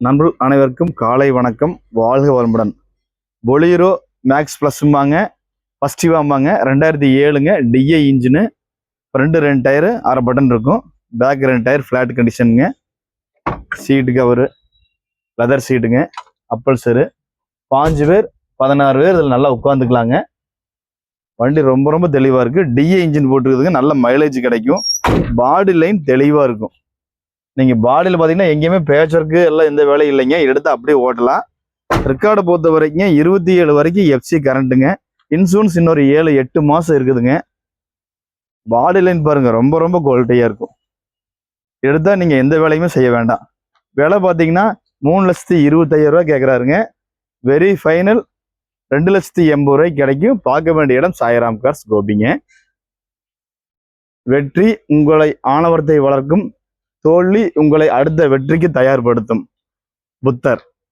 நண்பர்கள் அனைவருக்கும் காலை வணக்கம். வாழ்க வளமுடன். பொலீரோ மேக்ஸ் ப்ளஸ்ம்பாங்க, ஃபஸ்டிவாம்பாங்க. 2007ங்க டிஐ இன்ஜினு. ஃப்ரண்ட் 2 டயரு அரை பட்டன் இருக்கும், பேக் 2 டயர் ஃப்ளாட் கண்டிஷனுங்க. சீட்டு கவரு லெதர் சீட்டுங்க. அப்பல்சரு 5 பேர் 16 பேர் இதில் நல்லா உட்காந்துக்கலாங்க. வண்டி ரொம்ப ரொம்ப தெளிவாக இருக்குது. டிஐ இன்ஜின் போட்டுருக்குதுங்க. நல்ல மைலேஜ் கிடைக்கும். பாடி லைன் தெளிவாக இருக்கும். நீங்கள் பாடியில் பார்த்தீங்கன்னா எங்கேயுமே பேட்ச் ஒர்க்கு எல்லாம் எந்த வேலையும் இல்லைங்க. எடுத்து அப்படியே ஓட்டலாம். ரெக்கார்டை பொறுத்த வரைக்கும் 27 வரைக்கும் எஃப்சி கரண்ட்டுங்க. இன்சூரன்ஸ் இன்னொரு 7-8 மாதம் இருக்குதுங்க. பாடி லைன் பாருங்கள், ரொம்ப ரொம்ப குவாலிட்டியாக இருக்கும். எடுத்தால் நீங்கள் எந்த வேலையுமே செய்ய வேண்டாம். விலை பார்த்தீங்கன்னா 3,25,000 கேட்குறாருங்க. வெரி ஃபைனல் 2,80,000 கிடைக்கும். பார்க்க வேண்டிய இடம் சாய்ராம் கார்ஸ் கோபிங்க. வெற்றி உங்களை ஆணவத்தை வளர்க்கும், தோல்வி உங்களை அடுத்த வெற்றிக்கு தயார்படுத்தும். புத்தர்.